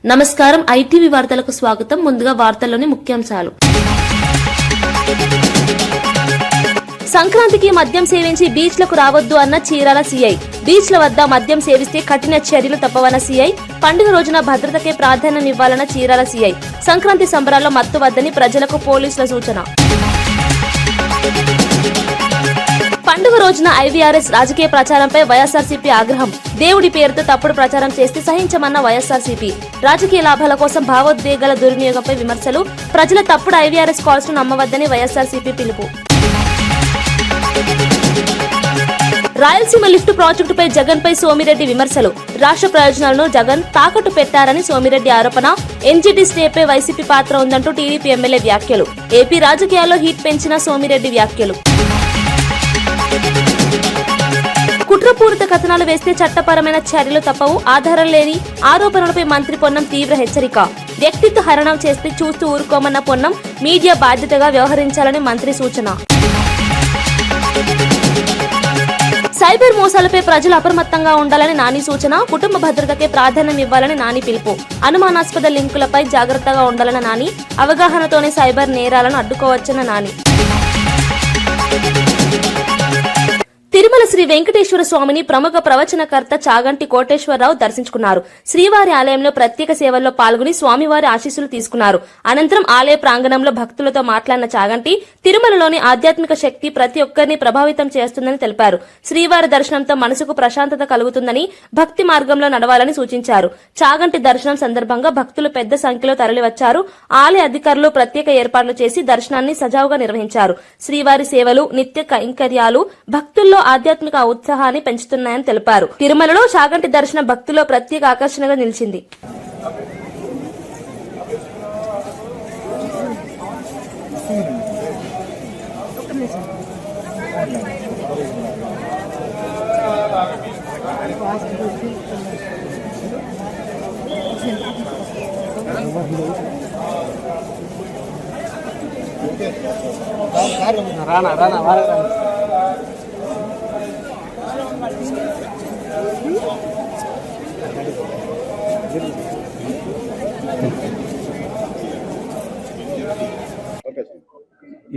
నమస్కారం ఐటీవీ వార్తలకు స్వాగతం. ముందుగా వార్తల్లోని ముఖ్యాంశాలు. సంక్రాంతికి మద్యం సేవించి బీచ్లకు రావద్దు అన్న చీరాల సీఐ. బీచ్ల వద్ద మద్యం సేవిస్తే కఠిన చర్యలు తప్పవన్న సీఐ. పండుగ రోజున భద్రతకే ప్రాధాన్యమివ్వాలన్న చీరాల సీఐ. సంక్రాంతి సంబరాల్లో మత్తు వద్దని ప్రజలకు పోలీసుల సూచన. పండుగ రోజున ఐవీఆర్ఎస్ రాజకీయ ప్రచారంపై వైఎస్ఆర్సీపీ ఆగ్రహం. దేవుడి పేరుతో తప్పుడు ప్రచారం చేస్తే సహించమన్న వైఎస్ఆర్సీపీ. రాజకీయ లాభాల కోసం భావోద్వేగాల దుర్వినియోగంపై విమర్శలు. ప్రజల తప్పుడు ఐవీఆర్ఎస్ కాల్స్ ను నమ్మవద్దని వైఎస్ఆర్సీపీ పిలుపు. రాయలసీమ లిఫ్ట్ ప్రాజెక్టుపై జగన్ పై సోమిరెడ్డి విమర్శలు. రాష్ట్ర ప్రయోజనాలను జగన్ తాకట్టు పెట్టారని సోమిరెడ్డి ఆరోపణ. ఎన్జీటీ స్టేపై వైసీపీ పాత్ర ఉందంటూ టీడీపీ ఎమ్మెల్యే వ్యాఖ్యలు. ఏపీ రాజకీయాల్లో హీట్ పెంచిన సోమిరెడ్డి వ్యాఖ్యలు. కుట్రపూరిత కథనాలు వేస్తే చట్టపరమైన చర్యలు తప్పవు. ఆధారం లేని ఆరోపణలపై మంత్రి పొన్నం తీవ్ర హెచ్చరిక. వ్యక్తిత్వ హరణం చేస్తే చూస్తూ ఊరుకోమన్న పొన్నం. మీడియా బాధ్యతగా వ్యవహరించాలని మంత్రి సూచన. సైబర్ మోసాలపై ప్రజలు అప్రమత్తంగా ఉండాలని నాని సూచన. కుటుంబ భద్రతకే ప్రాధాన్యం ఇవ్వాలని నాని పిలుపు. అనుమానాస్పద లింకులపై జాగ్రత్తగా ఉండాలన్న నాని. అవగాహనతోనే సైబర్ నేరాలను అడ్డుకోవచ్చన్న నాని. తిరుమల శ్రీ వెంకటేశ్వర స్వామిని ప్రముఖ ప్రవచనకర్త చాగంటి కోటేశ్వరరావు దర్శించుకున్నారు. శ్రీవారి ఆలయంలో ప్రత్యేక సేవల్లో పాల్గొని స్వామివారి ఆశీస్సులు తీసుకున్నారు. అనంతరం ఆలయ ప్రాంగణంలో భక్తులతో మాట్లాడిన చాగంటి తిరుమలలోని ఆధ్యాత్మిక శక్తి ప్రతి ఒక్కరిని ప్రభావితం చేస్తుందని తెలిపారు. శ్రీవారి దర్శనంతో మనసుకు ప్రశాంతత కలుగుతుందని, భక్తి మార్గంలో నడవాలని సూచించారు. చాగంటి దర్శనం సందర్భంగా భక్తులు పెద్ద సంఖ్యలో తరలివచ్చారు. ఆలయ అధికారులు ప్రత్యేక ఏర్పాట్లు చేసి దర్శనాన్ని సజావుగా నిర్వహించారు. శ్రీవారి సేవలు, నిత్య కైంకర్యాలు భక్తుల్లో ఆధ్యాత్మిక ఉత్సాహాన్ని పెంచుతున్నాయని తెలిపారు. తిరుమలలో చాగంటి దర్శనం భక్తుల్లో ప్రత్యేక ఆకర్షణగా నిలిచింది.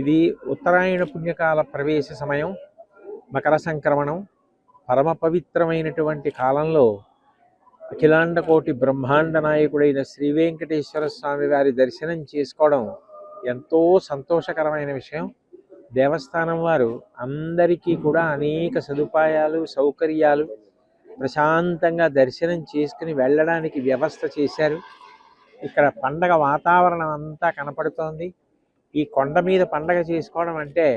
ఇది ఉత్తరాయణ పుణ్యకాల ప్రవేశ సమయం, మకర సంక్రమణం. పరమ పవిత్రమైనటువంటి కాలంలో అఖిలాండ కోటి బ్రహ్మాండ నాయకుడైన శ్రీ వెంకటేశ్వర స్వామి వారి దర్శనం చేసుకోవడం ఎంతో సంతోషకరమైన విషయం. దేవస్థానం వారు అందరికీ కూడా అనేక సదుపాయాలు, సౌకర్యాలు, ప్రశాంతంగా దర్శనం చేసుకుని వెళ్ళడానికి వ్యవస్థ చేశారు. ఇక్కడ పండగ వాతావరణం అంతా కనపడుతోంది. ఈ కొండ మీద పండగ చేసుకోవడం అంటే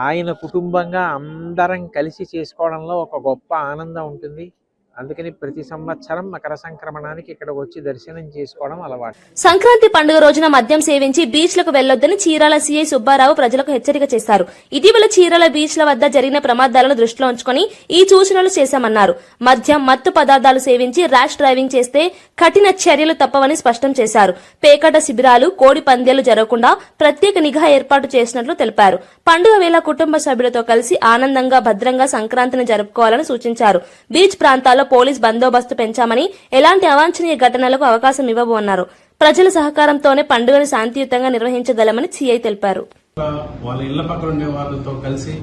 ఆయన కుటుంబంగా అందరం కలిసి చేసుకోవడంలో ఒక గొప్ప ఆనందం ఉంటుంది. అందుకని ప్రతి సంవత్సరం మకర సంక్రమణానికి ఇక్కడ వచ్చి దర్శనం చేసుకోవడం అలవాటు. సంక్రాంతి పండుగ రోజున మద్యం సేవించి బీచ్లకు వెళ్లొద్దని చీరాల సీఐ సుబ్బారావు ప్రజలకు హెచ్చరిక చేశారు. ఇటీవల చీరాల బీచ్ల వద్ద జరిగిన ప్రమాదాలను దృష్టిలో ఉంచుకొని ఈ సూచనలు చేశామన్నారు. మద్యం, మత్తు పదార్థాలు సేవించి ర్యాష్ డ్రైవింగ్ చేస్తే కఠిన చర్యలు తప్పవని స్పష్టం చేశారు. పేకాట శిబిరాలు, కోడి పందేలు జరగకుండా ప్రత్యేక నిఘా ఏర్పాటు చేసినట్లు తెలిపారు. పండుగ వేళ కుటుంబ సభ్యులతో కలిసి ఆనందంగా, భద్రంగా సంక్రాంతిని జరుపుకోవాలని సూచించారు. బీచ్ ప్రాంతాల్లో పోలీస్ బందోబస్తు పెంచామని, ఎలాంటి అవాంఛనీయ ఘటనలకు అవకాశం ఇవ్వబో అన్నారు. ప్రజల సహకారంతోనే పండుగను శాంతియుతంగా నిర్వహించగలమని సీఐ తెలిపారు. వాళ్ళ ఇళ్ల పక్కన ఉండే వాళ్ళతో కలిసి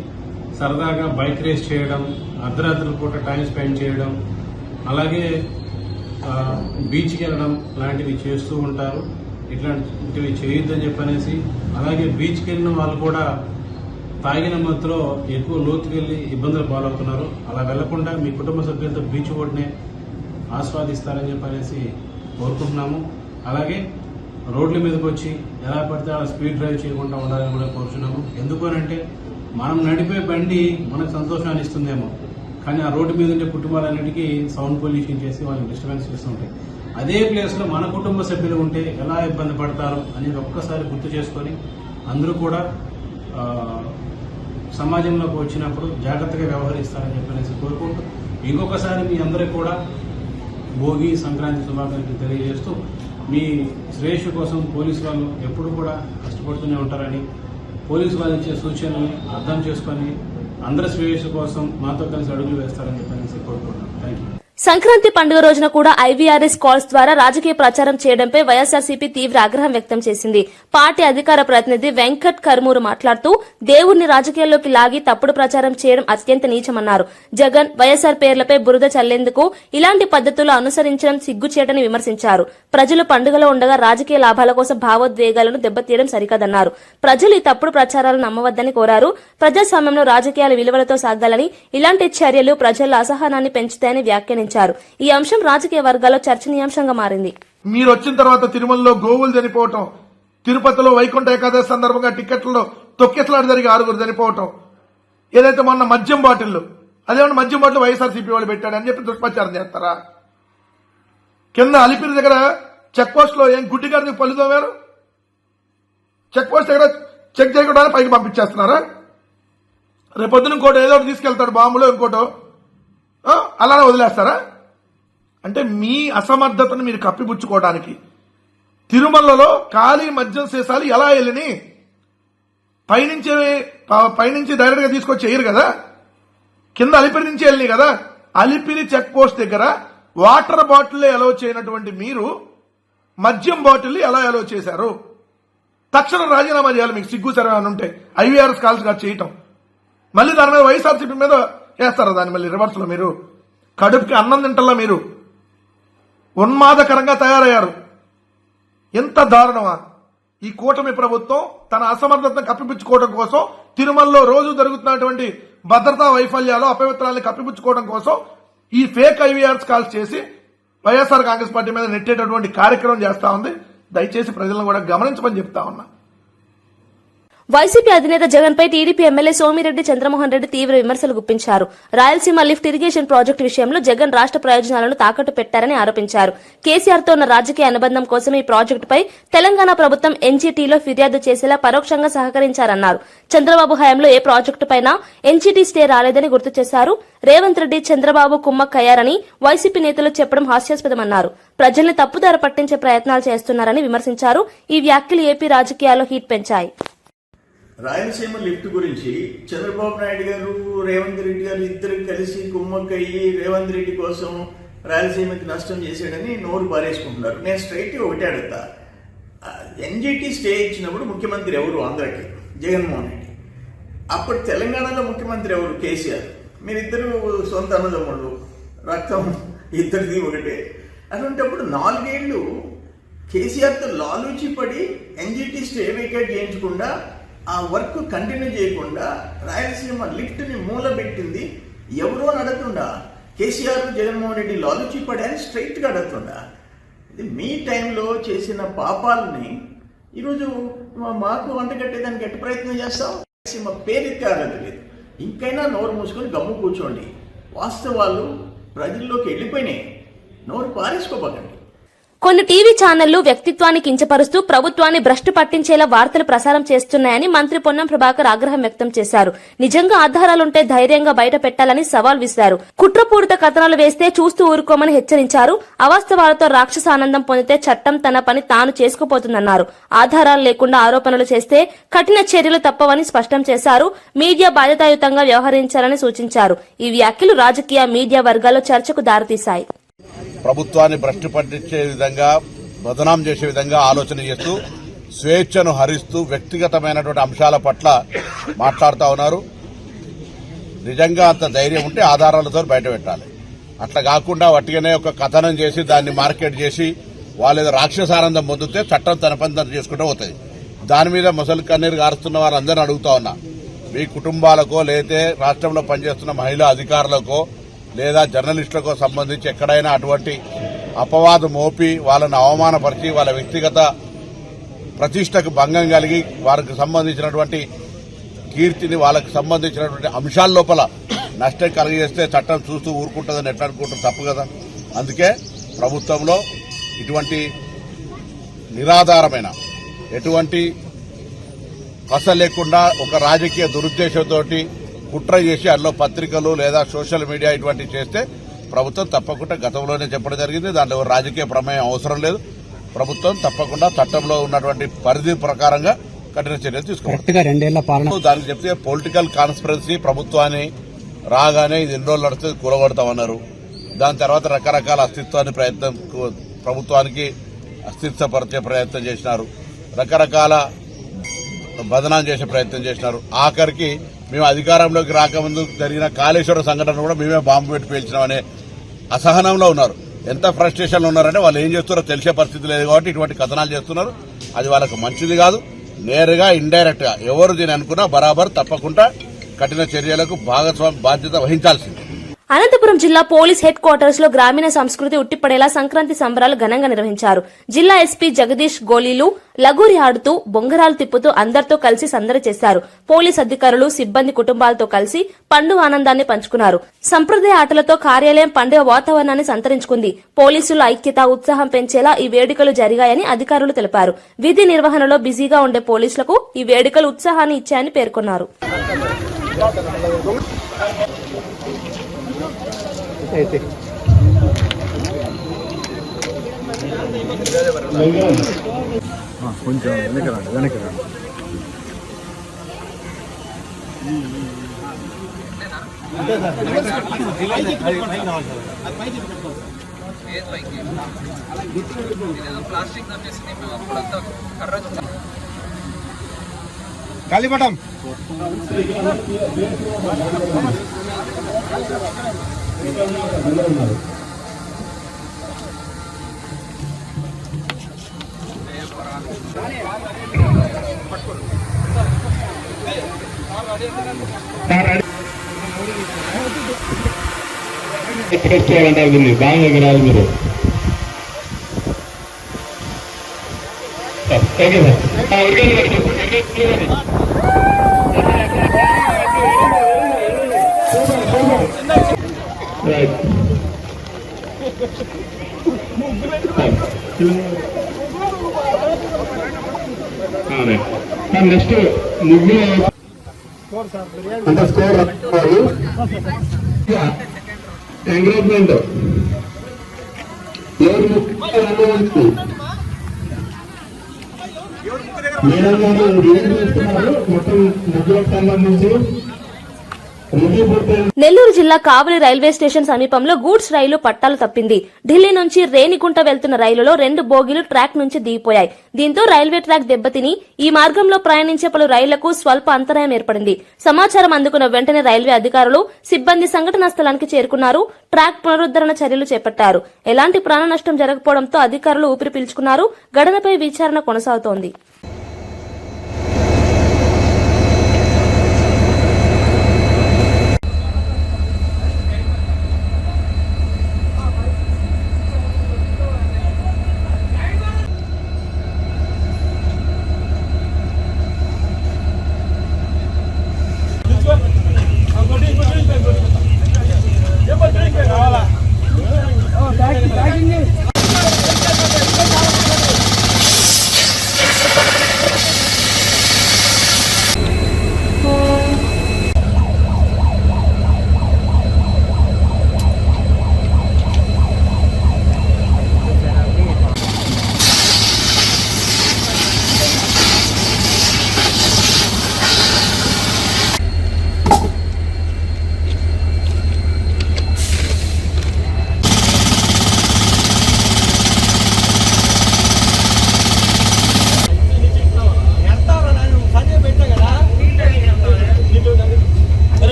సరదాగా బైక్ రేస్ చేయడం, అర్ధరాత్రుల పూట టైం స్పెండ్ చేయడం, అలాగే బీచ్కి వెళ్ళడం లాంటివి చేస్తూ ఉంటారు. ఇట్లాంటివి చేయొద్దని చెప్పనేసి, అలాగే బీచ్కి వెళ్ళిన వాళ్ళు కూడా తాగిన మత్తులో ఎక్కువ లోతుకి వెళ్లి ఇబ్బందులు పాలవుతున్నారు. అలా వెళ్లకుండా మీ కుటుంబ సభ్యులతో బీచ్ ఒడ్డునే ఆస్వాదిస్తారని చెప్పనేసి కోరుకుంటున్నాము. అలాగే రోడ్ల మీదకి వచ్చి ఎలా పడితే అలా స్పీడ్ డ్రైవ్ చేయకుండా ఉండాలని కూడా కోరుచున్నాము. ఎందుకనంటే మనం నడిపే బండి మనకు సంతోషాన్ని ఇస్తుందేమో, కానీ ఆ రోడ్డు మీద ఉండే కుటుంబాలన్నిటికీ సౌండ్ పొల్యూషన్ చేసి వాళ్ళకి డిస్టర్బెన్స్ చేస్తుంటాయి. అదే ప్లేస్ లో మన కుటుంబ సభ్యులు ఉంటే ఎలా ఇబ్బంది పడతారు అనేది ఒక్కసారి గుర్తు చేసుకొని అందరూ కూడా సమాజంలోకి వచ్చినప్పుడు జాగ్రత్తగా వ్యవహరిస్తారని చెప్పనేసి కోరుకుంటూ ఇంకొకసారి మీ అందరికీ కూడా భోగి, సంక్రాంతి శుభాకాంక్షలు తెలియజేస్తూ, మీ శ్రేయస్సు కోసం పోలీసు వాళ్ళు ఎప్పుడు కూడా కష్టపడుతూనే ఉంటారని, పోలీసు వాళ్ళు ఇచ్చే సూచనలు అర్థం చేసుకొని అందరి శ్రేయస్సు కోసం మాతో కలిసి అడుగులు వేస్తారని చెప్పనేసి కోరుకుంటున్నాను. Thank you. సంక్రాంతి పండుగ రోజున కూడా ఐవీఆర్ఎస్ కాల్స్ ద్వారా రాజకీయ ప్రచారం చేయడంపై వైఎస్ఆర్సీపీ తీవ్ర ఆగ్రహం వ్యక్తం చేసింది. పార్టీ అధికార ప్రతినిధి వెంకట్ కర్మూరు మాట్లాడుతూ దేవుణ్ణి రాజకీయాల్లోకి లాగి తప్పుడు ప్రచారం చేయడం అత్యంత నీచమన్నారు. జగన్, వైఎస్ఆర్ పేర్లపై బురద చల్లేందుకు ఇలాంటి పద్ధతులు అనుసరించడం సిగ్గుచేటని విమర్శించారు. ప్రజలు పండుగలో ఉండగా రాజకీయ లాభాల కోసం భావోద్వేగాలను దెబ్బతీయడం సరికాదన్నారు. ప్రజలు ఈ తప్పుడు ప్రచారాలను నమ్మవద్దని కోరారు. ప్రజాస్వామ్యంలో రాజకీయాల విలువలతో సాగాలని, ఇలాంటి చర్యలు ప్రజల్లో అసహనాన్ని పెంచుతాయని వ్యాఖ్యానించారు. ఈ అంశం రాజకీయ వర్గాల్లో చర్చనీయాంశంగా మారింది. మీరు వచ్చిన తర్వాత తిరుమలలో గోవులు చనిపోవటం, తిరుపతిలో వైకుంఠ ఏకాదశి సందర్భంగా టికెట్లలో తొక్కిసలాట జరిగి 6 చనిపోవటం, ఏదైతే మొన్న మద్యం బాటిల్లు, అదేమన్నా మద్యం బాటిల్ వైఎస్ఆర్సీపీ వాళ్ళు పెట్టాడని చెప్పి దుష్ప్రచారం చేస్తారా? కింద అలిపిరి దగ్గర చెక్ పోస్ట్ లో ఏం గుడ్డిగారిని పళ్ళు తోమారు? చెక్ పోస్ట్ దగ్గర చెక్ చేయకుండా పైకి పంపించేస్తున్నారా? రేపొద్దున ఇంకోటి ఏదో ఒకటి తీసుకెళ్తాడు, బాంబులో ఇంకోటో, అలానే వదిలేస్తారా? అంటే మీ అసమర్థతను మీరు కప్పిపుచ్చుకోవడానికి తిరుమలలో ఖాళీ మద్యం సీసాలు ఎలా వెళ్ళిని పైనుంచి డైరెక్ట్ గా తీసుకొచ్చి వేయరు కదా, కింద అలిపిరి నుంచి వెళ్ళినాయి కదా. అలిపిరి చెక్ పోస్ట్ దగ్గర వాటర్ బాటిల్ అలౌ చేయనటువంటి మీరు మద్యం బాటిల్ ఎలా అలౌ చేశారు? తక్షణం రాజీనామా చేయాలి. మీకు సిగ్గు సరే అని ఉంటే ఐవీఆర్ఎస్ కాల్స్ గా చేయటం, మళ్ళీ దాని మీద వైఎస్ఆర్సీపీ మీద వేస్తారా? దాన్ని మళ్ళీ రివర్స్ లో మీరు కడుపుకి అన్నం తింటల్లా మీరు ఉన్మాదకరంగా తయారయ్యారు. ఎంత దారుణమా! ఈ కూటమి ప్రభుత్వం తన అసమర్థతను కప్పిపుచ్చుకోవడం కోసం, తిరుమలలో రోజు జరుగుతున్నటువంటి భద్రతా వైఫల్యాలు, అపవిత్రాలను కప్పిపుచ్చుకోవడం కోసం ఈ ఫేక్ ఐవీఆర్ఎస్ కాల్స్ చేసి వైఎస్ఆర్ కాంగ్రెస్ పార్టీ మీద నెట్టేటటువంటి కార్యక్రమం చేస్తా ఉంది. దయచేసి ప్రజలను కూడా గమనించమని చెప్తా ఉన్నా. వైసీపీ అధినేత జగన్ పై టీడీపీ ఎమ్మెల్యే సోమిరెడ్డి చంద్రమోహన్ రెడ్డి తీవ్ర విమర్శలు గుప్పించారు. రాయలసీమ లిఫ్ట్ ఇరిగేషన్ ప్రాజెక్టు విషయంలో జగన్ రాష్ట్ర ప్రయోజనాలను తాకట్టు పెట్టారని ఆరోపించారు. కేసీఆర్ తో ఉన్న రాజకీయ అనుబంధం కోసం ఈ ప్రాజెక్టుపై తెలంగాణ ప్రభుత్వం ఎన్జీటీలో ఫిర్యాదు చేసేలా పరోక్షంగా సహకరించారన్నారు. చంద్రబాబు హయాంలో ఏ ప్రాజెక్టుపైనా ఎన్జీటీ స్టే రాలేదని గుర్తు చేశారు. రేవంత్ రెడ్డి చంద్రబాబు కుమ్మక్కయ్యారని వైసీపీ నేతలు చెప్పడం హాస్యాస్పదమన్నారు. ప్రజల్ని తప్పుదారి పట్టించే ప్రయత్నాలు చేస్తున్నారని విమర్శించారు. ఈ వ్యాఖ్యలు ఏపీ రాజకీయాల్లో హీట్ పెంచాయి. రాయలసీమ లిఫ్ట్ గురించి చంద్రబాబు నాయుడు గారు, రేవంత్ రెడ్డి గారు ఇద్దరు కలిసి కుమ్మక్కయ్యి రేవంత్ రెడ్డి కోసం రాయలసీమకి నష్టం చేశాడని నోరు పారేసుకుంటున్నారు. నేను స్ట్రైట్ ఒకటే అడుగుతా, ఎన్జీటీ స్టే ఇచ్చినప్పుడు ముఖ్యమంత్రి ఎవరు? ఆంధ్రాకి జగన్మోహన్ రెడ్డి. అప్పుడు తెలంగాణలో ముఖ్యమంత్రి ఎవరు? కేసీఆర్. మీరిద్దరు సొంత అన్నదమ్ముళ్ళు, రక్తం ఇద్దరిది ఒకటే. అటువంటిప్పుడు 4 ఏళ్లు కేసీఆర్తో లాలూచి పడి ఎన్జీటీ స్టే వేకేట్ చేయించకుండా, ఆ వర్క్ కంటిన్యూ చేయకుండా రాయలసీమ లిఫ్ట్ ని మూలబెట్టింది ఎవరో అడగకుండా కేసీఆర్, జగన్మోహన్ రెడ్డి లాలూచి పడారని స్ట్రైట్ గా అడగకుండా, ఇది మీ టైంలో చేసిన పాపాలని ఈరోజు మాకు వంటగట్టేదానికి ఎట్ట ప్రయత్నం చేస్తాం? రాయలసీమ పేరెత్తే అర్హత లేదు. ఇంకైనా నోరు మూసుకొని గమ్ము కూర్చోండి. వాస్తవాలు ప్రజల్లోకి వెళ్ళిపోయినాయి. నోరు పారేసుకోబోకండి. కొన్ని టీవీ ఛానళ్లు వ్యక్తిత్వాన్ని కించపరుస్తూ ప్రభుత్వాన్ని భ్రష్టు పట్టించేలా వార్తలు ప్రసారం చేస్తున్నాయని మంత్రి పొన్నం ప్రభాకర్ ఆగ్రహం వ్యక్తం చేశారు. నిజంగా ఆధారాలుంటే ధైర్యంగా బయట పెట్టాలని సవాల్ విసిరారు. కుట్రపూరిత కథనాలు వేస్తే చూస్తూ ఊరుకోమని హెచ్చరించారు. అవాస్తవాలతో రాక్షస ఆనందం పొందితే చట్టం తన పని తాను చేసుకుపోతుందన్నారు. ఆధారాలు లేకుండా ఆరోపణలు చేస్తే కఠిన చర్యలు తప్పవని స్పష్టం చేశారు. మీడియా బాధ్యతాయుతంగా వ్యవహరించాలని సూచించారు. ఈ వ్యాఖ్యలు రాజకీయ, మీడియా వర్గాల్లో చర్చకు దారితీశాయి. ప్రభుత్వాన్ని భ్రష్టు పట్టించే విధంగా, బదనాం చేసే విధంగా ఆలోచన చేస్తూ, స్వేచ్ఛను హరిస్తూ వ్యక్తిగతమైనటువంటి అంశాల పట్ల మాట్లాడుతూ ఉన్నారు. నిజంగా అంత ధైర్యం ఉంటే ఆధారాలతో బయట పెట్టాలి. అట్లా కాకుండా వట్టిగానే ఒక కథనం చేసి దాన్ని మార్కెట్ చేసి వాళ్ళు రాక్షసానందం పొందితే చట్టం తన పని తను చేసుకుంటూ పోతుంది. దాని మీద ముసలి కన్నీరు గారుస్తున్న వారందరినీ అడుగుతా ఉన్నా, మీ కుటుంబాలకో లేతే రాష్ట్రంలో పనిచేస్తున్న మహిళా అధికారులకో లేదా జర్నలిస్టులకు సంబంధించి ఎక్కడైనా అటువంటి అపవాదం మోపి వాళ్ళని అవమానపరిచి వాళ్ళ వ్యక్తిగత ప్రతిష్టకు భంగం కలిగి వారికి సంబంధించినటువంటి కీర్తిని, వాళ్ళకి సంబంధించినటువంటి అంశాల లోపల నష్టం కలిగజేస్తే చట్టం చూస్తూ ఊరుకుంటుందని ఎట్లా అనుకుంటాం? తప్పు కదా. అందుకే ప్రభుత్వంలో ఇటువంటి నిరాధారమైన, ఎటువంటి కస లేకుండా ఒక రాజకీయ దురుద్దేశంతో కుట్ర చేసి అందులో పత్రికలు లేదా సోషల్ మీడియా ఇటువంటివి చేస్తే ప్రభుత్వం తప్పకుండా, గతంలోనే చెప్పడం జరిగింది, దాంట్లో రాజకీయ ప్రమేయం అవసరం లేదు. ప్రభుత్వం తప్పకుండా చట్టంలో ఉన్నటువంటి పరిధి ప్రకారంగా కఠిన చర్యలు తీసుకోవాలి. దానికి చెప్తే పొలిటికల్ కాన్స్పిరసీ ప్రభుత్వాన్ని రాగానే ఇది ఎన్ని రోజులు నడుస్తుంది కూలగొడతామన్నారు. దాని తర్వాత రకరకాల ప్రభుత్వానికి అస్తిత్వపరిచే ప్రయత్నం చేసినారు, రకరకాల బదనాం చేసే ప్రయత్నం చేసినారు. ఆఖరికి మేము అధికారంలోకి రాకముందు జరిగిన కాళేశ్వర సంఘటన కూడా మేమే బాంబు పెట్టి పేల్చినామనే అసహనంలో ఉన్నారు. ఎంత ఫ్రస్ట్రేషన్లో ఉన్నారంటే వాళ్ళు ఏం చేస్తున్నారో తెలిసే పరిస్థితి లేదు కాబట్టి ఇటువంటి కథనాలు చేస్తున్నారు. అది వాళ్ళకు మంచిది కాదు. నేరుగా ఇండైరెక్ట్ గా ఎవరు దీని అనుకున్నా బరాబర్ తప్పకుండా కఠిన చర్యలకు బాధ్యత వహించాల్సింది. అనంతపురం జిల్లా పోలీస్ హెడ్ క్వార్టర్స్ లో గ్రామీణ సంస్కృతి ఉట్టిపడేలా సంక్రాంతి సంబరాలు ఘనంగా నిర్వహించారు. జిల్లా ఎస్పీ జగదీష్ గోలీలు లగూరి ఆడుతూ బొంగరాలు తిప్పుతూ అందరితో కలిసి సందడి చేశారు. పోలీస్ అధికారులు సిబ్బంది కుటుంబాలతో కలిసి పండుగ ఆనందాన్ని పంచుకున్నారు. సంప్రదాయ ఆటలతో కార్యాలయం పండుగ వాతావరణాన్ని సంతరించుకుంది. పోలీసుల ఐక్యత, ఉత్సాహం పెంచేలా ఈ వేడుకలు జరిగాయని అధికారులు తెలిపారు. విధి నిర్వహణలో బిజీగా ఉండే పోలీసులకు ఈ వేడుకలు ఉత్సాహాన్ని ఇచ్చాయని పేర్కొన్నారు. కొంచెం వెనక్కి రండి. గాలిపటం బాగా ఎగరాలి మీరు. నెక్స్ట్ ముగ్గురు స్కోర్ ఎంకరేజ్మెంట్ మొత్తం ముగ్గులకు సంబంధించి నెల్లూరు జిల్లా కావలి రైల్వే స్టేషన్ సమీపంలో గూడ్స్ రైలు పట్టాలు తప్పింది. ఢిల్లీ నుంచి రేణిగుంట వెళ్తున్న రైలులో 2 బోగీలు ట్రాక్ నుంచి దిగిపోయాయి. దీంతో రైల్వే ట్రాక్ దెబ్బతిని ఈ మార్గంలో ప్రయాణించే పలు రైళ్లకు స్వల్ప అంతరాయం ఏర్పడింది. సమాచారం అందుకున్న వెంటనే రైల్వే అధికారులు, సిబ్బంది సంఘటనా స్థలానికి చేరుకున్నారు. ట్రాక్ పునరుద్దరణ చర్యలు చేపట్టారు. ఎలాంటి ప్రాణ నష్టం జరగకపోవడంతో అధికారులు ఊపిరి పీల్చుకున్నారు. ఘటనపై విచారణ కొనసాగుతోంది.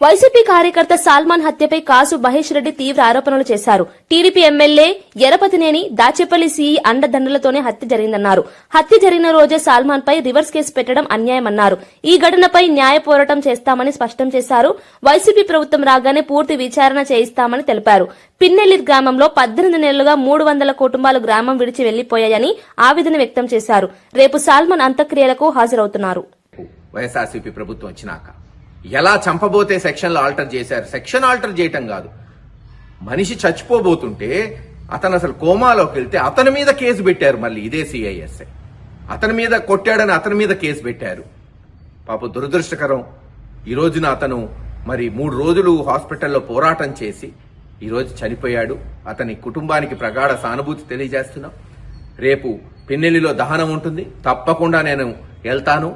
వైసీపీ కార్యకర్త సాల్మాన్ హత్యపై కాసు మహేష్ రెడ్డి తీవ్ర ఆరోపణలు చేశారు. TDP MLA Yarapathineni Dachepalli CE అండదండలతోనే హత్య జరిగిందన్నారు. హత్య జరిగిన రోజే సాల్మాన్ పై రివర్స్ కేసు పెట్టడం అన్యాయమన్నారు. ఈ ఘటనపై న్యాయ పోరాటం చేస్తామని స్పష్టం చేశారు. వైసీపీ ప్రభుత్వం రాగానే పూర్తి విచారణ చేయిస్తామని తెలిపారు. పిన్నెల్లి గ్రామంలో 18 నెలలుగా 300 కుటుంబాలు గ్రామం విడిచి వెళ్లిపోయాయని ఆవేదన వ్యక్తం చేశారు. రేపు సాల్మాన్ అంత్యక్రియలకు హాజరవుతున్నారు. వైఎస్ఆర్సీపీ ప్రభుత్వం వచ్చినాక ఎలా చంపబోతే సెక్షన్లు ఆల్టర్ చేశారు. సెక్షన్ ఆల్టర్ చేయటం కాదు, మనిషి చచ్చిపోబోతుంటే అతను అసలు కోమాలోకి వెళ్తే అతని మీద కేసు పెట్టారు. మళ్ళీ ఇదే సిఐఎస్ఐ అతని మీద కొట్టాడని అతని మీద కేసు పెట్టారు. పాప దురదృష్టకరం. ఈ రోజున అతను మరి 3 రోజులు హాస్పిటల్లో పోరాటం చేసి ఈ రోజు చనిపోయాడు. అతని కుటుంబానికి ప్రగాఢ సానుభూతి తెలియజేస్తున్నాం. రేపు పిన్నెల్లిలో దహనం ఉంటుంది, తప్పకుండా నేను వెళ్తాను.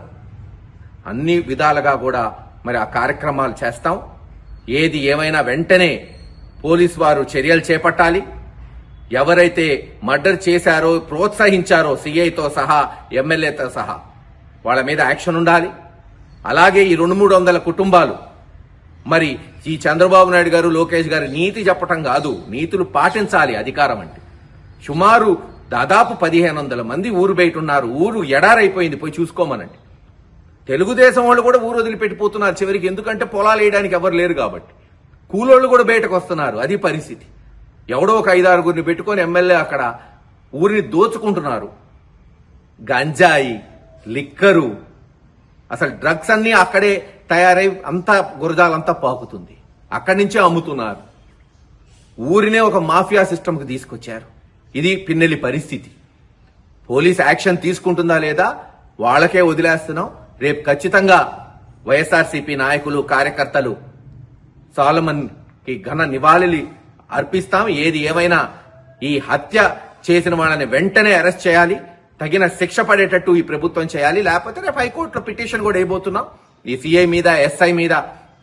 అన్ని విధాలుగా కూడా మరి ఆ కార్యక్రమాలు చేస్తాం. ఏది ఏమైనా వెంటనే పోలీస్ వారు చర్యలు చేపట్టాలి. ఎవరైతే మర్డర్ చేశారో ప్రోత్సహించారో సిఐతో సహా ఎమ్మెల్యేతో సహా వాళ్ళ మీద యాక్షన్ ఉండాలి. అలాగే ఈ 200-300 కుటుంబాలు మరి ఈ చంద్రబాబు నాయుడు గారు లోకేష్ గారు నీతి చెప్పటం కాదు, నీతులు పాటించాలి. అధికారం అంటే సుమారు దాదాపు 1500 మంది ఊరు బయట ఉన్నారు. ఊరు ఎడారైపోయింది, పోయి చూసుకోమనండి. తెలుగుదేశం వాళ్ళు కూడా ఊరు వదిలిపెట్టిపోతున్నారు చివరికి, ఎందుకంటే పొలాలు వేయడానికి ఎవరు లేరు కాబట్టి. కూలోళ్ళు కూడా బయటకు వస్తున్నారు. అది పరిస్థితి. ఎవడో ఒక 5-6 పెట్టుకొని ఎమ్మెల్యే అక్కడ ఊరిని దోచుకుంటున్నారు. గంజాయి, లిక్కరు, అసలు డ్రగ్స్ అన్ని అక్కడే తయారై అంతా గురజాలంతా పాకుతుంది. అక్కడి నుంచే అమ్ముతున్నారు. ఊరినే ఒక మాఫియా సిస్టమ్కి తీసుకొచ్చారు. ఇది పిన్నెల్లి పరిస్థితి. పోలీస్ యాక్షన్ తీసుకుంటుందా లేదా వాళ్ళకే వదిలేస్తున్నాం. రేపు ఖచ్చితంగా వైఎస్ఆర్సీపీ నాయకులు కార్యకర్తలు సాలమన్ కి ఘన నివాళి అర్పిస్తాం. ఏది ఏమైనా ఈ హత్య చేసిన వాళ్ళని వెంటనే అరెస్ట్ చేయాలి, తగిన శిక్ష పడేటట్టు ఈ ప్రభుత్వం చేయాలి. లేకపోతే రేపు హైకోర్టులో పిటిషన్ కూడా వేయబోతున్నాం. ఈ సిఐ మీద, ఎస్ఐ మీద,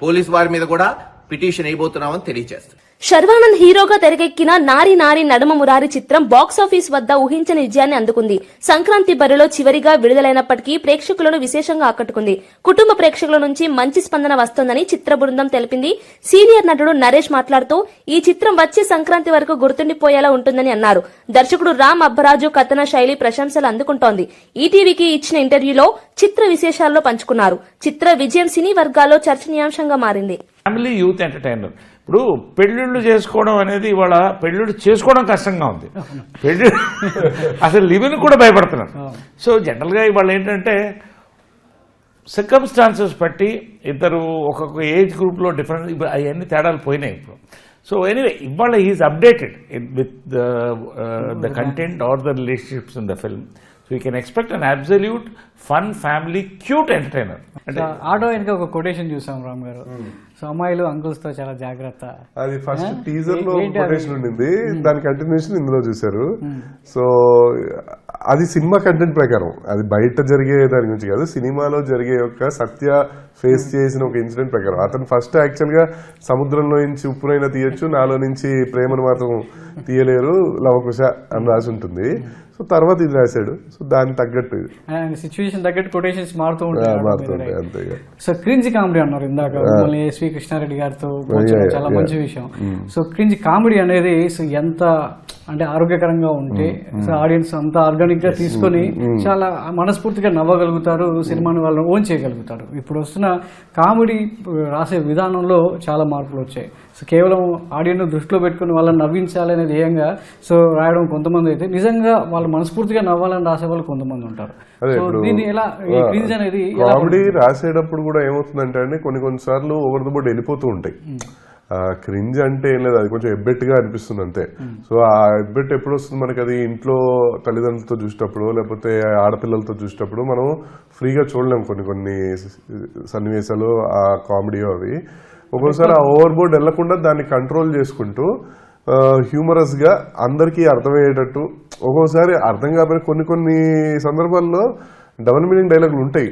పోలీస్ వారి మీద కూడా పిటిషన్ వేయబోతున్నామని తెలియజేస్తాం. శర్వానంద్ హీరోగా తెరకెక్కిన నారి నారి నడుమ మురారి చిత్రం బాక్సాఫీస్ వద్ద ఊహించని విజయాన్ని అందుకుంది. సంక్రాంతి బరిలో చివరిగా విడుదలైనప్పటికీ ప్రేక్షకులను విశేషంగా ఆకట్టుకుంది. కుటుంబ ప్రేక్షకుల నుంచి మంచి స్పందన వస్తోందని చిత్ర బృందం తెలిపింది. సీనియర్ నటుడు నరేష్ మాట్లాడుతూ ఈ చిత్రం వచ్చే సంక్రాంతి వరకు గుర్తుండిపోయేలా ఉంటుందని అన్నారు. దర్శకుడు రామ్ అబ్బరాజు కథన శైలి ప్రశంసలు అందుకుంటోంది. ఈటీవీకి ఇచ్చిన ఇంటర్వ్యూలో చిత్ర విశేషాల్లో పంచుకున్నారు. చిత్ర విజయం సినీ వర్గాల్లో చర్చనీయాంశంగా మారింది. Family youth entertainer. ఇప్పుడు పెళ్ళిళ్ళు చేసుకోవడం అనేది ఇవాళ పెళ్ళిళ్ళు చేసుకోవడం కష్టంగా ఉంది. పెళ్లి అసలు లివిన్ కూడా భయపడుతున్నారు. సో జనరల్గా ఇవాళ ఏంటంటే సర్కమ్స్టాన్సెస్ బట్టి ఇద్దరు ఒక్కొక్క ఏజ్ గ్రూప్లో డిఫరెంట్, ఇప్పుడు అవన్నీ తేడాలు పోయినాయి ఇప్పుడు. సో ఎనీవే ఇవాళ is updated with the content or the relationships in the film. So you can expect an absolute fun family cute entertainer. అంటే ఆటో వెనక ఒక కొటేషన్ చూసాం రామ్ గారు, సో అమ్మాయిలు అంకుల్స్ తో చాలా జాగ్రత్త. అది ఫస్ట్ టీజర్ లో కొటేషన్ ఉండింది, దాని కంటిన్యూషన్ ఇందులో చూశారు. సో అది సినిమా కంటెంట్ ప్రకారం, అది బయట జరిగే దాని గురించి కాదు, సినిమాలో జరిగే యొక్క సత్య ఫేస్ చేసిన ఒక ఇన్సిడెంట్ ప్రకారం. అతను ఫస్ట్ యాక్చువల్ గా సముద్రంలో నుంచి ఉప్పునైనా తీయొచ్చు, నాలో నుంచి ప్రేమను మాత్రం తీయలేరు, లవకుశ అని రాసి ఉంటుంది. సో తర్వాత ఇది రాశాడు. సో దానికి తగ్గట్టు సిచ్యువేషన్ తగ్గట్టు కొటేషన్స్ మారుతూ ఉంటాయి అంతే. సో క్రింజ్ కామెడీ అన్నారు ఇందాక మళ్ళీ ఎస్వి కృష్ణారెడ్డి గారితో, చాలా మంచి విషయం. సో క్రింజ్ కామెడీ అనేది సో ఎంత అంటే ఆరోగ్యకరంగా ఉంటే సో ఆడియన్స్ అంత ఆర్గానిక్ గా తీసుకొని చాలా మనస్ఫూర్తిగా నవ్వగలుగుతారు, సినిమాని వాళ్ళు ఓన్ చేయగలుగుతారు. ఇప్పుడు వస్తున్న కామెడీ రాసే విధానంలో చాలా మార్పులు వచ్చాయి. సో కేవలం ఆడియన్స్ దృష్టిలో పెట్టుకుని వాళ్ళని నవ్వించాలనే ధ్యేయంగా సో రాయడం కొంతమంది అయితే, నిజంగా వాళ్ళు మనస్ఫూర్తిగా నవ్వాలని రాసే వాళ్ళు కొంతమంది ఉంటారు. సో దీన్ని ఎలా క్రింజ్ అనేది కామెడీ రాసేటప్పుడు కూడా ఏమవుతుందంటే అండి కొన్నిసార్లు ఓవర్ ద బోర్డ్ వెళ్ళిపోతూ ఉంటాయి. క్రింజ్ అంటే ఏం లేదు, అది కొంచెం ఎబ్బెట్టుగా అనిపిస్తుంది అంతే. సో ఆ ఎబ్బెట్ ఎప్పుడు వస్తుంది మనకి, అది ఇంట్లో తల్లిదండ్రులతో చూసేటప్పుడు లేకపోతే ఆడపిల్లలతో చూసేటప్పుడు మనం ఫ్రీగా చూడలేము కొన్ని సన్నివేశాలు, ఆ కామెడీ అవి. ఒక్కోసారి ఆ ఓవర్ బోర్డ్ వెళ్లకుండా దాన్ని కంట్రోల్ చేసుకుంటూ హ్యూమరస్ గా అందరికీ అర్థమయ్యేటట్టు, ఒక్కోసారి అర్థం కాకపోయినా కొన్ని సందర్భాల్లో డబుల్ మీనింగ్ డైలాగులు ఉంటాయి.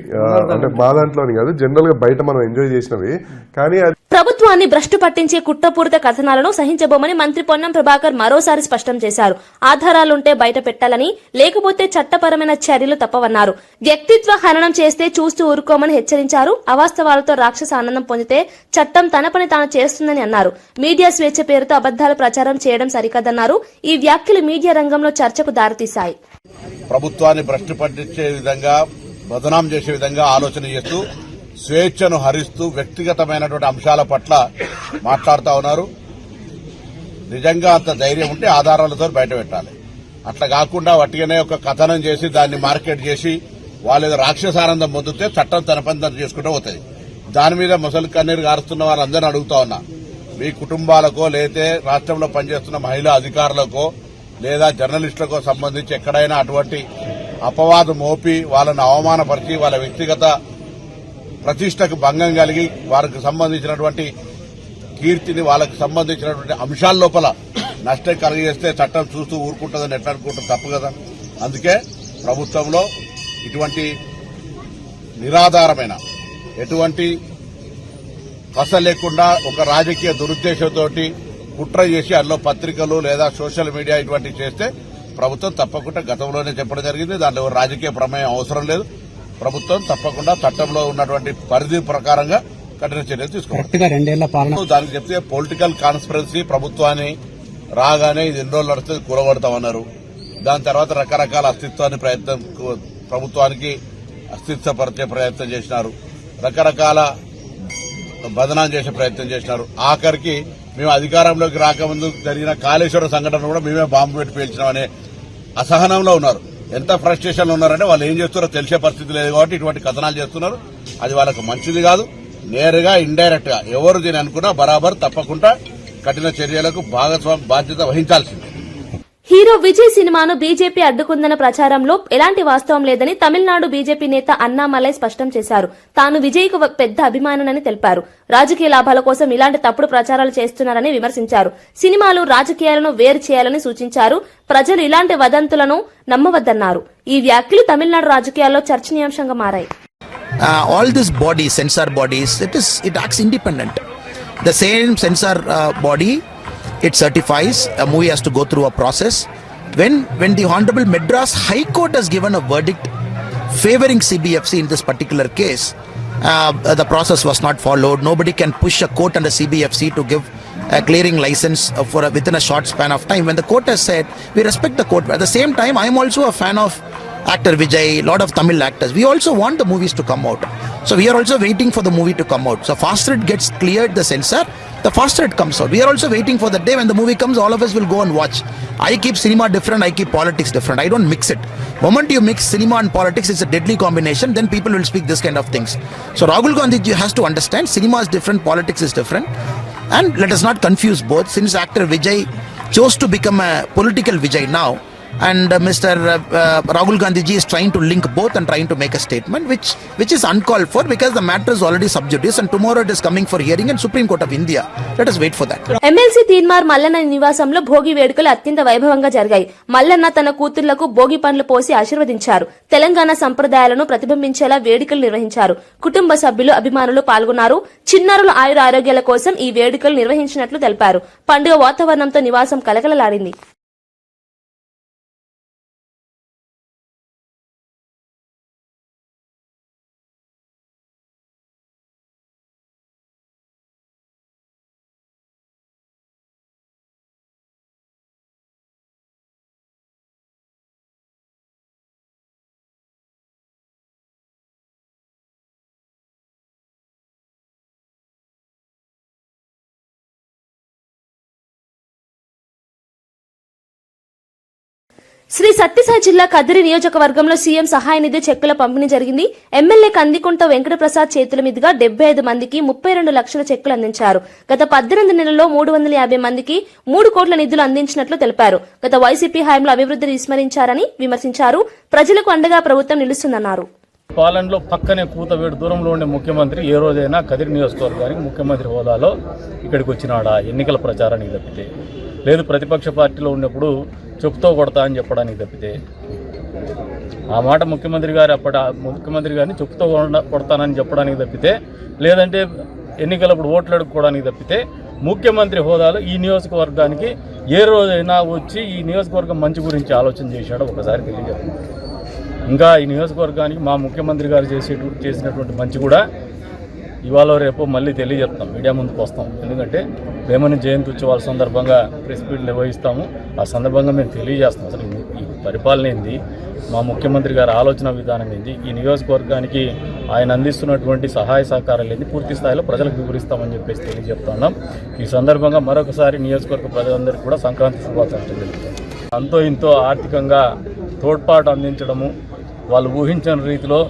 అంటే మా దాంట్లోని కాదు, జనరల్ గా బయట మనం ఎంజాయ్ చేసినవి. కానీ ప్రభుత్వాన్ని భ్రష్టు పట్టించే కుట్రపూరిత కథనాలను సహించబోమని మంత్రి పొన్నం ప్రభాకర్ మరోసారి స్పష్టం చేశారు. ఆధారాలుంటే బయట పెట్టాలని, లేకపోతే చట్టపరమైన చర్యలు తప్పవన్నారు. వ్యక్తిత్వ హననం చేస్తే చూస్తూ ఊరుకోమని హెచ్చరించారు. అవాస్తవాలతో రాక్షస ఆనందం పొందితే చట్టం తన పని తాను చేస్తుందని అన్నారు. మీడియా స్వేచ్ఛ పేరుతో అబద్దాలు ప్రచారం చేయడం సరికాదన్నారు. ఈ వ్యాఖ్యలు మీడియా రంగంలో చర్చకు దారితీశాయి. ప్రభుత్వాన్ని భ్రష్టు పట్టించే విధంగా, బదనాం చేసే విధంగా ఆలోచన చేస్తూ స్వేచ్ఛను హరిస్తూ వ్యక్తిగతమైనటువంటి అంశాల పట్ల మాట్లాడుతూ ఉన్నారు. నిజంగా అంత ధైర్యం ఉంటే ఆధారాలతో బయట పెట్టాలి. అట్లా కాకుండా వట్టిగానే ఒక కథనం చేసి దాన్ని మార్కెట్ చేసి వాళ్ళు రాక్షసానందం పొందితే చట్టం తన పని తను చేసుకుంటూ పోతుంది. దాని మీద ముసలి కన్నీరు గారుస్తున్న వారందరినీ అడుగుతా ఉన్నా, మీ కుటుంబాలకో లేతే రాష్ట్రంలో పనిచేస్తున్న మహిళా అధికారులకో లేదా జర్నలిస్టులకో సంబంధించి ఎక్కడైనా అటువంటి అపవాదు మోపి వాళ్ళని అవమానపరిచి వాళ్ళ వ్యక్తిగత ప్రతిష్టకు భంగం కలిగి వారికి సంబంధించినటువంటి కీర్తిని, వాళ్ళకి సంబంధించినటువంటి అంశాల లోపల నష్టం కలిగేస్తే చట్టం చూస్తూ ఊరుకుంటుందని ఎట్లా అనుకుంటాం, తప్పు కదా. అందుకే ప్రభుత్వంలో ఇటువంటి నిరాధారమైన, ఎటువంటి కస లేకుండా ఒక రాజకీయ దురుద్దేశంతో కుట్ర చేసి అందులో పత్రికలు లేదా సోషల్ మీడియా ఇటువంటివి చేస్తే ప్రభుత్వం తప్పకుండా గతంలోనే చెప్పడం జరిగింది. దాంట్లో రాజకీయ ప్రమేయం అవసరం లేదు. ప్రభుత్వం తప్పకుండా చట్టంలో ఉన్నటువంటి పరిధి ప్రకారంగా కఠిన చర్యలు తీసుకోవాలి. దానికి చెప్తే పొలిటికల్ కాన్స్పిరసీ ప్రభుత్వాన్ని రాగానే ఇది ఎన్ని రోజులు నడుస్తుంది కూలగొడతామన్నారు. దాని తర్వాత రకరకాల అస్తిత్వాన్ని ప్రభుత్వానికి అస్తిత్వపరిచే ప్రయత్నం చేసినారు. రకరకాల బదనాం చేసే ప్రయత్నం చేసినారు. ఆఖరికి మేము అధికారంలోకి రాకముందు జరిగిన కాళేశ్వరం సంఘటన కూడా మేమే బాంబు పెట్టి పేల్చినామనే అసహనంలో ఉన్నారు. ఎంత ఫ్రస్ట్రేషన్ ఉన్నారంటే వాళ్ళు ఏం చేస్తున్నారో తెలిసే పరిస్థితి లేదు కాబట్టి ఇటువంటి కథనాలు చేస్తున్నారు. అది వాళ్ళకు మంచిది కాదు. నేరుగా ఇండైరెక్ట్ గా ఎవరు దీని అనుకున్నా బరాబర్ తప్పకుండా కఠిన చర్యలకు బాధ్యత వహించాల్సిందే. హీరో విజయ్ సినిమాను బీజేపీ అడ్డుకుందన్న ప్రచారంలో ఎలాంటి వాస్తవం లేదని తమిళనాడు బీజేపీ నేత అన్నామలై స్పష్టం చేశారు. తాను విజయ్ కు పెద్ద అభిమానునని తెలిపారు. రాజకీయ లాభాల కోసం ఇలాంటి తప్పుడు ప్రచారాలు చేస్తున్నారని విమర్శించారు. సినిమాలు రాజకీయాలను వేరు చేయాలని సూచించారు. ప్రజలు ఇలాంటి వదంతులను నమ్మవద్దన్నారు. ఈ వ్యాఖ్యలు తమిళనాడు రాజకీయాల్లో చర్చనీయాంశంగా మారాయి. All these bodies, censor bodies, it acts independent. The same censor body, it certifies a movie has to go through a process. When the Honorable Madras High Court has given a verdict favoring CBFC in this particular case, the process was not followed. Nobody can push a court under CBFC to give a clearing license within a short span of time. When the court has said, we respect the court. At the same time, I am also a fan of actor Vijay, lot of Tamil actors. We also want the movies to come out. So we are also waiting for the movie to come out. So faster it gets cleared, the censor, the faster it comes out. We are also waiting for the day when the movie comes, all of us will go and watch. I keep cinema different, I keep politics different. I don't mix it. Moment you mix cinema and politics, it's a deadly combination, then people will speak this kind of things. So Rahul Gandhi has to understand, cinema is different, politics is different. And let us not confuse both. Since actor Vijay chose to become a political Vijay now, and Mr. Rahul Gandhi ji is trying to link both and trying to make a statement which is uncalled for, because the matter is already sub judice and tomorrow it is coming for hearing in Supreme Court of India. Let us wait for that. MLC Teenmar Mallanna నివాసంలో భోగి వేడుకలు అత్యంత వైభవంగా జరిగాయి. మల్లన్న తన కూతుళ్లకు భోగి పండ్లు పోసి ఆశీర్వదించారు. తెలంగాణ సంప్రదాయాలను ప్రతిబింబించేలా వేడుకలు నిర్వహించారు. కుటుంబ సభ్యులు, అభిమానులు పాల్గొన్నారు. చిన్నారుల ఆయుర ఆరోగ్యాల కోసం ఈ వేడుకలు నిర్వహించినట్లు తెలిపారు. పండుగ వాతావరణంతో నివాసం కలకలలాడింది. శ్రీ సత్యసాయి జిల్లా కదిరి నియోజకవర్గంలో సీఎం సహాయ నిధి చెక్కుల పంపిణీ జరిగింది. ఎమ్మెల్యే కందికుంట వెంకటప్రసాద్ చేతుల మీదుగా 75 మందికి 32 లక్షల చెక్కులు అందించారు. గత 18 నెలల్లో 350 మందికి 3 కోట్ల నిధులు అందించినట్లు తెలిపారు. గత వైసీపీ హయాంలో అభివృద్ధిని విస్మరించారని విమర్శించారు. ప్రజలకు అండగా ప్రభుత్వం నిలుస్తుందన్నారు. పాలనలో పక్కనే కూతవేడు దూరంలో ఉండే ముఖ్యమంత్రి ఏ రోజైనా కదిరి నియోజకవర్గానికి ముఖ్యమంత్రి హోదాలో ఇక్కడికి వచ్చినాడా ఎన్నికల ప్రచారానికి తప్పితే, లేదు ప్రతిపక్ష పార్టీలో ఉన్నప్పుడు చెప్పుతో కొడతా అని చెప్పడానికి తప్పితే, ఆ మాట ముఖ్యమంత్రి గారిని చెప్పుతో కొడతానని చెప్పడానికి తప్పితే, లేదంటే ఎన్నికలప్పుడు ఓట్లు అడుక్కోవడానికి తప్పితే, ముఖ్యమంత్రి హోదాలో ఈ నియోజకవర్గానికి ఏ రోజైనా వచ్చి ఈ నియోజకవర్గం మంచి గురించి ఆలోచన చేశాడో ఒకసారి తెలియజేస్తాం. ఇంకా ఈ నియోజకవర్గానికి మా ముఖ్యమంత్రి గారు చేసినటువంటి మంచి కూడా ఇవాళ రేపు మళ్ళీ తెలియజేస్తాం, మీడియా ముందుకు వస్తాం. ఎందుకంటే వేమని జయంతి ఉత్సవాల సందర్భంగా ప్రెస్ మీట్ నిర్వహిస్తాము. ఆ సందర్భంగా మేము తెలియజేస్తాం అసలు ఈ పరిపాలన ఏంది, మా ముఖ్యమంత్రి గారి ఆలోచన విధానం ఏంది, ఈ నియోజకవర్గానికి ఆయన అందిస్తున్నటువంటి సహాయ సహకారాలు ఏంది పూర్తి స్థాయిలో ప్రజలకు వివరిస్తామని చెప్పేసి తెలియజేస్తున్నాం. ఈ సందర్భంగా మరొకసారి నియోజకవర్గ ప్రజలందరికీ కూడా సంక్రాంతి శుభాకాంక్షలు తెలుపుతాం. అంతో ఇంతో ఆర్థికంగా తోడ్పాటు అందించడము, వాళ్ళు ఊహించని రీతిలో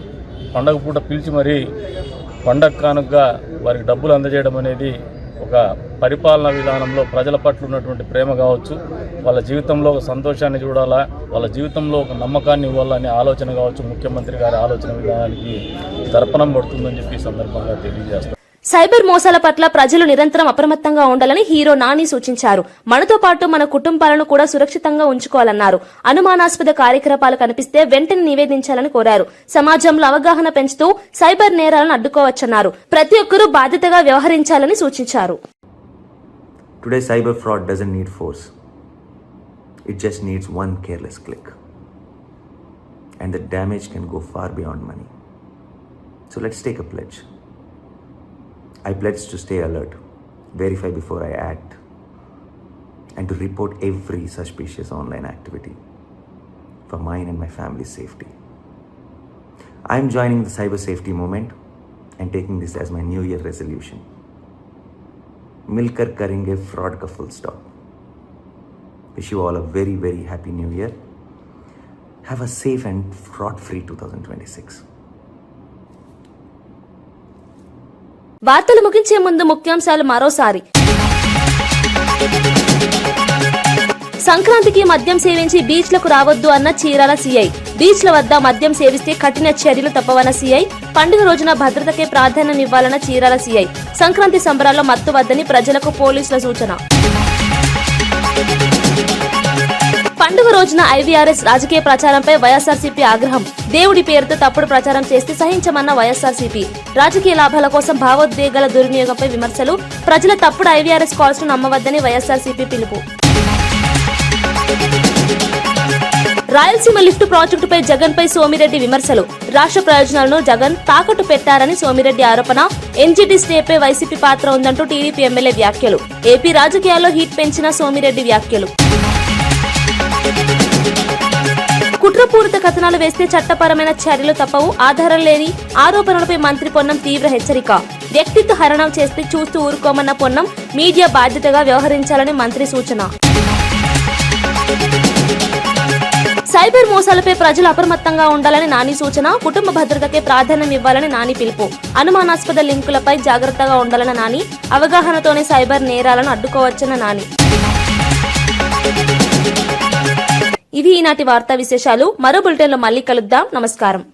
పండగ పూట పిలిచి మరీ పండగ కానుకగా వారికి డబ్బులు అందజేయడం అనేది ఒక పరిపాలనా విధానంలో ప్రజల పట్ల ఉన్నటువంటి ప్రేమ కావచ్చు, వాళ్ళ జీవితంలో ఒక సంతోషాన్ని చూడాలా, వాళ్ళ జీవితంలో ఒక నమ్మకాన్ని ఇవ్వాలనే ఆలోచన కావచ్చు, ముఖ్యమంత్రి గారి ఆలోచన విధానానికి దర్పణం పడుతుందని చెప్పి సందర్భంగా తెలియజేస్తారు. సైబర్ మోసాల పట్ల ప్రజలు నిరంతరం అప్రమత్తంగా ఉండాలని హీరో నాని సూచించారు. మనతో పాటు మన కుటుంబాలను కూడా సురక్షితంగా ఉంచుకోవాలన్నారు. అనుమానాస్పద కార్యకలాపాలు కనిపిస్తే వెంటనే నివేదించాలని కోరారు. సమాజంలో అవగాహన పెంచుతూ సైబర్ నేరాలను అడ్డుకోవచ్చన్నారు. ప్రతి ఒక్కరూ బాధ్యతగా వ్యవహరించాలని సూచించారు. Today, cyber fraud doesn't need force. It just needs one careless click. And the damage can go far beyond money. So let's take a pledge. I pledge to stay alert, verify before I act, and to report every suspicious online activity for mine and my family's safety. I'm joining the cyber safety movement and taking this as my New Year resolution. Milkar karenge fraud ka full stop. Wish you all a very, very happy New Year. Have a safe and fraud-free 2026. వార్తలు ముగించే ముందు ముఖ్యాంశాలు మరోసారి. సంక్రాంతికి మద్యం సేవించి బీచ్లకు రావద్దు అన్న చీరాల సీఐ. బీచ్ల వద్ద మద్యం సేవిస్తే కఠిన చర్యలు తప్పవన్న సీఐ. పండుగ రోజున భద్రతకే ప్రాధాన్యమివ్వాలన్న చీరాల సీఐ. సంక్రాంతి సంబరాల్లో మత్తు వద్దని ప్రజలకు పోలీసుల సూచన. పండుగ రోజున ఐవీఆర్ఎస్ రాజకీయ ప్రచారంపై వైఎస్ఆర్సీపీ ఆగ్రహం. దేవుడి పేరుతో తప్పుడు ప్రచారం చేస్తే సహించమన్న వైఎస్ఆర్సీపీ. రాజకీయ లాభాల కోసం భావోద్వేగాల దుర్వినియోగంపై విమర్శలు. ప్రజల తప్పుడు ఐవీఆర్ఎస్ కాల్స్ ను నమ్మవద్దని వైఎస్ఆర్సీపీ పిలుపు. రాయలసీమ లిఫ్ట్ ప్రాజెక్టుపై జగన్ పై సోమిరెడ్డి విమర్శలు. రాష్ట్ర ప్రయోజనాలను జగన్ తాకట్టు పెట్టారని సోమిరెడ్డి ఆరోపణ. ఎన్జీటీ స్టేపై వైసీపీ పాత్ర ఉందంటూ టీడీపీ ఎమ్మెల్యే వ్యాఖ్యలు. ఏపీ రాజకీయాల్లో హీట్ పెంచిన సోమిరెడ్డి వ్యాఖ్యలు. కుట్రపూరిత కథనాలు వేస్తే చట్టపరమైన చర్యలు తప్పవు. ఆధారం లేని ఆరోపణలపై మంత్రి పొన్నం తీవ్ర హెచ్చరిక. వ్యక్తిత్వ హరణం చేస్తే చూస్తూ ఊరుకోమన్న పొన్నం. మీడియా బాధ్యతగా వ్యవహరించాలని మంత్రి సూచన. సైబర్ మోసాలపై ప్రజలు అప్రమత్తంగా ఉండాలని నాని సూచన. కుటుంబ భద్రతకే ప్రాధాన్యం ఇవ్వాలని నాని పిలుపు. అనుమానాస్పద లింకులపై జాగ్రత్తగా ఉండాలన్న నాని. అవగాహనతోనే సైబర్ నేరాలను అడ్డుకోవచ్చన్న నాని. ఇవి ఈనాటి వార్తా విశేషాలు. మరో బులెటిన్లో మళ్ళీ కలుద్దాం. నమస్కారం.